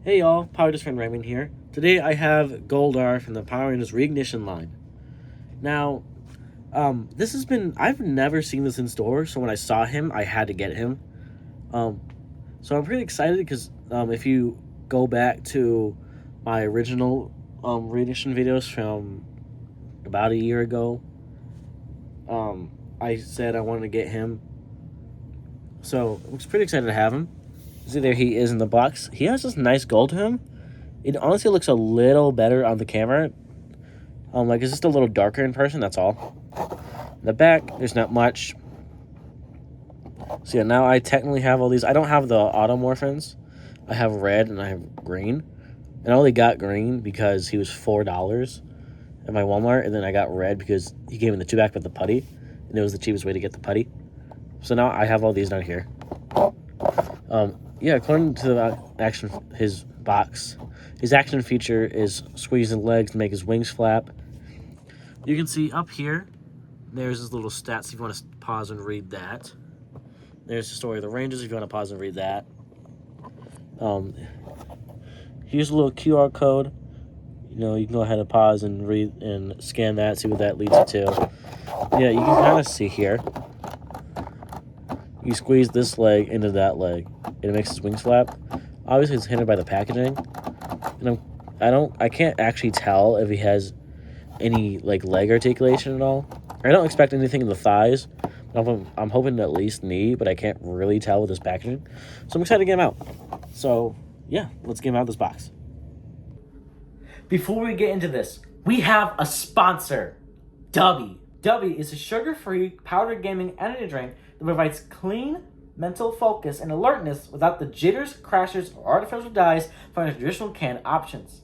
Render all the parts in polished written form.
Hey y'all, Power Just Friend Raymond here. Today I have Goldar from the Power Rangers Reignition line. Now, this has been, I've never seen this in store, so when I saw him, I had to get him. Um, so I'm pretty excited because if you go back to my original Reignition videos from about a year ago, I said I wanted to get him. So I'm pretty excited to have him. See, there he is in the box. He has this nice gold to him. It honestly looks a little better on the camera. Like it's just a little darker in person, that's all. In the back, there's not much. So yeah, now I technically have all these. I don't have the automorphins. I have red and I have green. And I only got green because he was $4 at my Walmart. And then I got red because he came in the 2-pack with the putty. And it was the cheapest way to get the putty. So now I have all these down here. Yeah, according to the action, his box, his action feature is squeezing legs to make his wings flap. You can see up here, there's his little stats if you want to pause and read that. There's the story of the Rangers if you want to pause and read that. Here's a little QR code. You know, you can go ahead and pause and read and scan that, see what that leads you to. Yeah, you can kind of see here. You squeeze this leg into that leg, and it makes his wings flap. Obviously, it's hindered by the packaging, and I can't actually tell if he has any like leg articulation at all. I don't expect anything in the thighs. I'm hoping at least knee, but I can't really tell with this packaging. So I'm excited to get him out. So yeah, let's get him out of this box. Before we get into this, we have a sponsor, Dubby. Dubby is a sugar-free powdered gaming energy drink that provides clean mental focus and alertness without the jitters, crashes, or artificial dyes found in traditional canned options.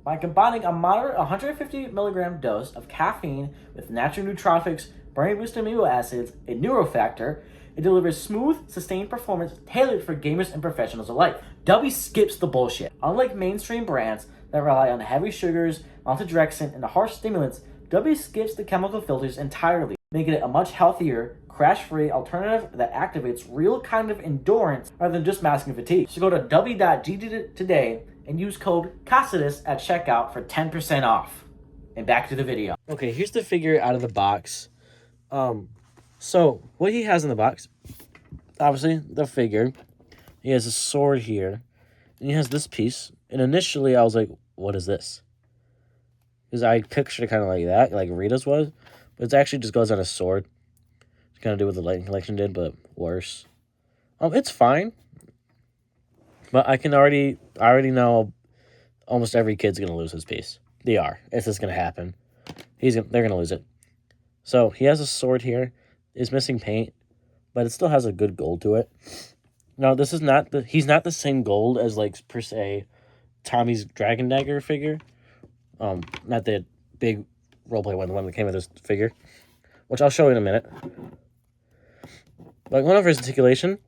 By combining a moderate 150 milligram dose of caffeine with natural nootropics, brain-boosting amino acids, and neurofactor, it delivers smooth, sustained performance tailored for gamers and professionals alike. Dubby skips the bullshit. Unlike mainstream brands that rely on heavy sugars, maltodextrin, and harsh stimulants, Dubby skips the chemical filters entirely, making it a much healthier, crash-free alternative that activates real kind of endurance rather than just masking fatigue. So go to dubby.gg today and use code CASIDIS at checkout for 10% off. And back to the video. Okay, here's the figure out of the box. So what he has in the box, obviously the figure. He has a sword here, and he has this piece. And initially I was like, what is this? Because I pictured it kind of like that, like Rita's was. But it actually just goes on a sword. It's kind of do what the Lightning Collection did, but worse. It's fine. But I already know almost every kid's going to lose his piece. They are. It's just going to happen. They're going to lose it. So he has a sword here. It's missing paint, but it still has a good gold to it. Now, he's not the same gold as, like, per se, Tommy's Dragon Dagger figure. Not the big roleplay one, the one that came with this figure, which I'll show you in a minute. But going over his articulation,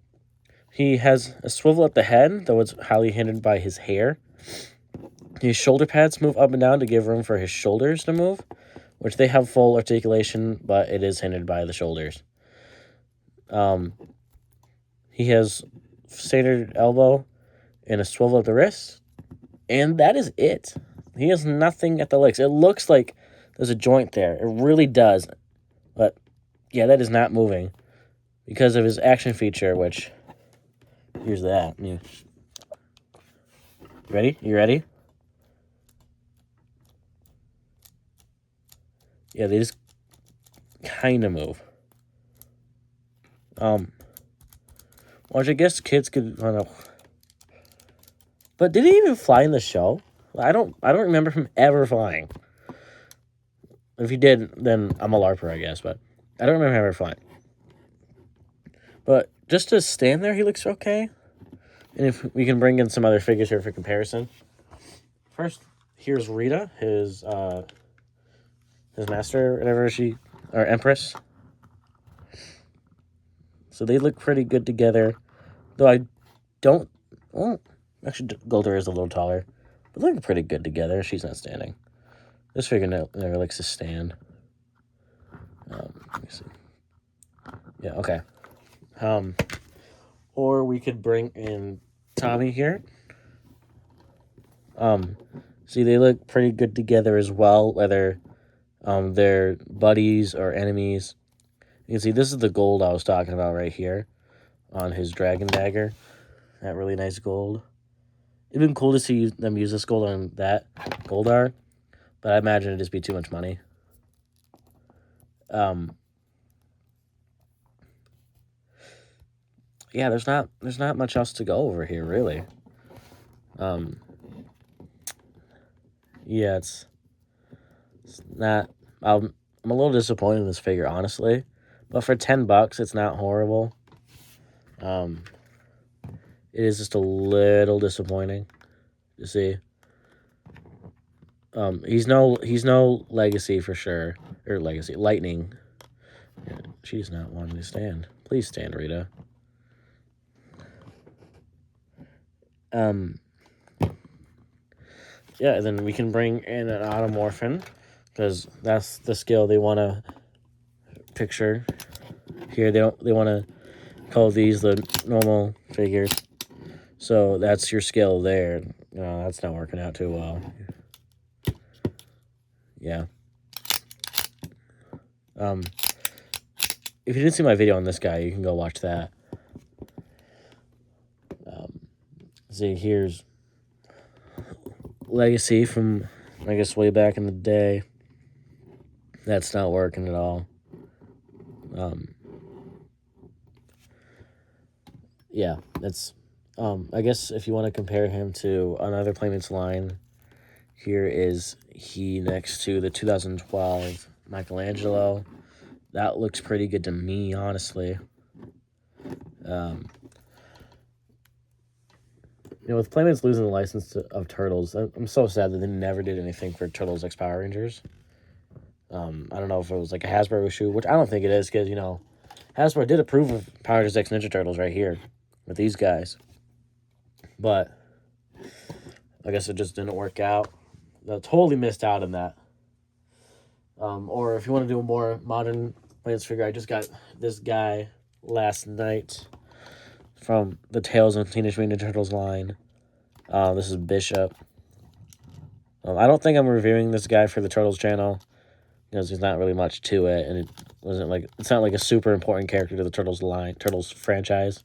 he has a swivel at the head, though it's highly hindered by his hair. His shoulder pads move up and down to give room for his shoulders to move, which they have full articulation, but it is hindered by the shoulders. He has standard elbow and a swivel at the wrist, and that is it. He has nothing at the legs. It looks like there's a joint there. It really does. But, yeah, that is not moving because of his action feature, which, here's that. You ready? You ready? Yeah, they just kind of move. Which I guess kids could, I don't know. But did he even fly in the show? I don't remember him ever flying. If he did, then I'm a LARPer, I guess, but I don't remember him ever flying. But just to stand there, he looks okay. And if we can bring in some other figures here for comparison. First, here's Rita, his master, whatever or empress. So they look pretty good together. Though I don't, well, actually Goldar is a little taller. But they look pretty good together. She's not standing. This figure never likes to stand. Let me see. Yeah, okay. Or we could bring in Tommy here. See, they look pretty good together as well, whether they're buddies or enemies. You can see this is the gold I was talking about right here on his dragon dagger. That really nice gold. It'd been cool to see them use this gold on that Goldar, but I imagine it'd just be too much money. Yeah, there's not much else to go over here really. Yeah, it's not. I'm a little disappointed in this figure, honestly, but for $10, it's not horrible. It is just a little disappointing to see. He's no legacy for sure, or legacy lightning. Yeah, she's not wanting to stand. Please stand, Rita. Yeah, then we can bring in an automorphin because that's the skill they want to picture here. They want to call these the normal figures. So that's your skill there. No, that's not working out too well. Yeah. If you didn't see my video on this guy, you can go watch that. See, here's Legacy from, I guess, way back in the day. That's not working at all. Yeah, that's... I guess if you want to compare him to another Playmates line, here is he next to the 2012 Michelangelo. That looks pretty good to me, honestly. With Playmates losing the license of Turtles, I'm so sad that they never did anything for Turtles X Power Rangers. I don't know if it was like a Hasbro issue, which I don't think it is, because, Hasbro did approve of Power Rangers X Ninja Turtles right here with these guys. But I guess it just didn't work out. They totally missed out on that. Or if you want to do a more modern Playmates figure, I just got this guy last night from the Tales of Teenage Mutant Ninja Turtles line. This is Bishop. I don't think I'm reviewing this guy for the Turtles channel because there's not really much to it, and it's not like a super important character to the Turtles franchise.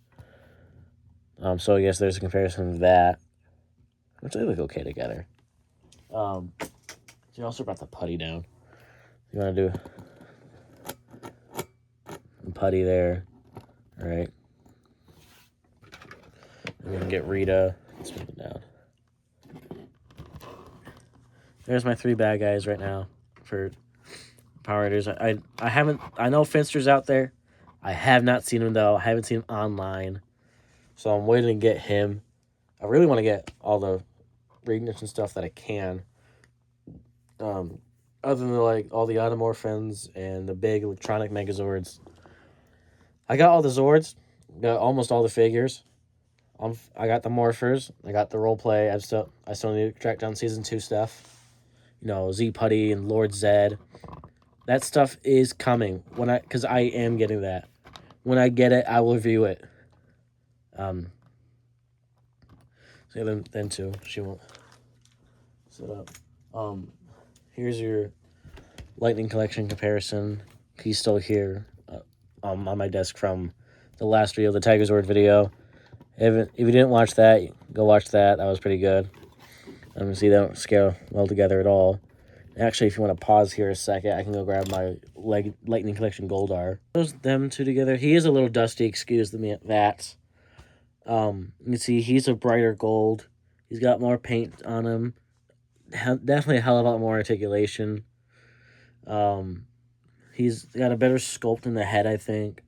So I guess there's a comparison of that, which they look okay together. You also brought the putty down. You want to do a putty there, all right? We can get Rita. Let's move it down. There's my 3 bad guys right now for Power Rangers. I know Finster's out there. I have not seen him though. I haven't seen him online. So I'm waiting to get him. I really want to get all the Radiants and stuff that I can. Other than all the Automorphins and the big electronic Megazords. I got all the Zords. Got almost all the figures. I got the Morphers. I got the roleplay. I still need to track down Season 2 stuff. Z Putty and Lord Zed. That stuff is coming because I am getting that. When I get it, I will review it. So then too, she won't set up. Here's your Lightning Collection comparison. He's still here on my desk from the last video, the Tiger Zord video. If you didn't watch that, go watch that. That was pretty good. See, they don't scale well together at all. Actually, if you want to pause here a second, I can go grab my Lightning Collection Goldar. Those them two together. He is a little dusty, excuse me that. You see, he's a brighter gold. He's got more paint on him. Definitely a hell of a lot more articulation. He's got a better sculpt in the head, I think.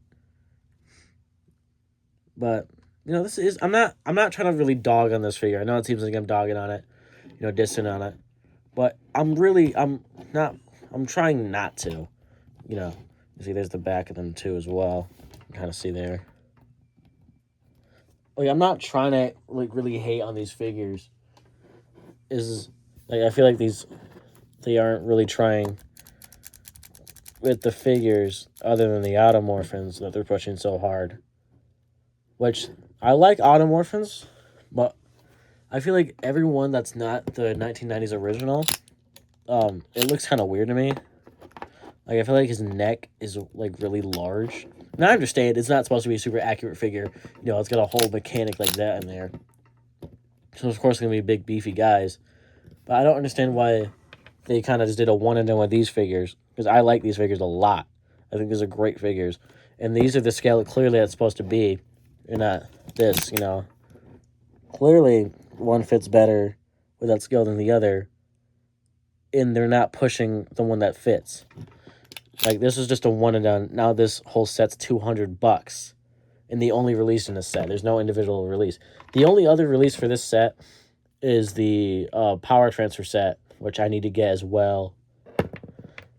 But this is I'm not trying to really dog on this figure. I know it seems like I'm dogging on it, dissing on it, but I'm trying not to. You see, there's the back of them too as well. You can kind of see there. I'm not trying to really hate on these figures. I feel like they aren't really trying with the figures other than the Automorphins that they're pushing so hard. Which I like Automorphins, but I feel like everyone that's not the 1990s original, it looks kind of weird to me. Like, I feel like his neck is, like, really large. Now, I understand it's not supposed to be a super accurate figure. You know, it's got a whole mechanic like that in there. So, of course, it's going to be big, beefy guys. But I don't understand why they kind of just did a one-and-done with these figures. Because I like these figures a lot. I think these are great figures. And these are the scale clearly it's supposed to be. And not this, you know. Clearly, one fits better with that scale than the other. And they're not pushing the one that fits. Like, this is just a one and done. Now this whole set's $200. And the only release in this set. There's no individual release. The only other release for this set is the power transfer set, which I need to get as well.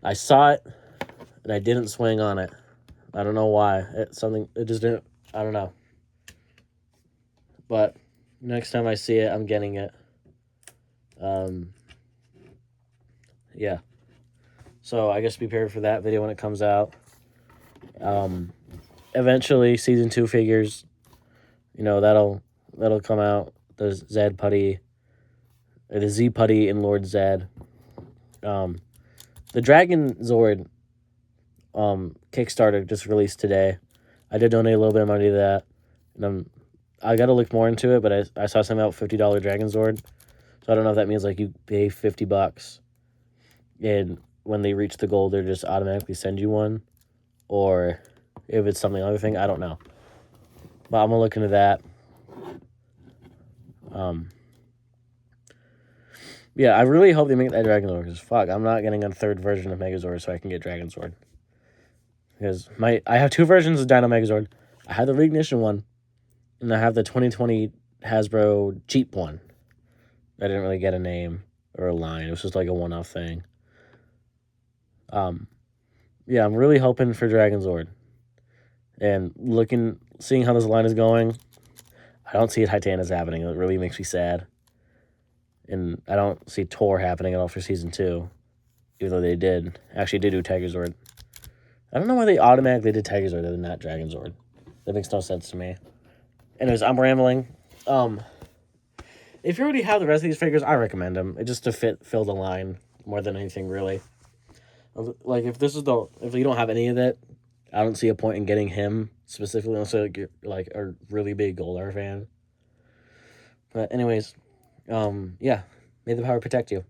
I saw it, and I didn't swing on it. I don't know why. It just didn't, I don't know. But next time I see it, I'm getting it. Yeah. So I guess be prepared for that video when it comes out. Eventually, season 2 figures, you know, that'll come out. The Zed Putty, or the Z Putty and Lord Zed. The Dragon Zord Kickstarter just released today. I did donate a little bit of money to that. And I got to look more into it, but I saw something about $50 Dragon Zord. So I don't know if that means like you pay $50 and when they reach the goal, they just automatically send you one, or if it's something other thing, I don't know. But I'm gonna look into that. Yeah, I really hope they make that Dragon Zord, because fuck, I'm not getting a third version of Megazord so I can get Dragon Zord. Because I have 2 versions of Dino Megazord. I have the Reignition one, and I have the 2020 Hasbro cheap one. I didn't really get a name or a line. It was just like a one-off thing. Yeah, I'm really hoping for Dragon Zord. And seeing how this line is going, I don't see Titanis happening. It really makes me sad. And I don't see Tor happening at all for season 2. Even though they actually did do Tiger Zord. I don't know why they automatically did Tiger Zord and not Dragon Zord. That makes no sense to me. Anyways, I'm rambling. If you already have the rest of these figures, I recommend them. It's just to fill the line more than anything, really. Like, if you don't have any of that, I don't see a point in getting him specifically unless you're like a really big Goldar fan. But anyways, yeah, may the power protect you.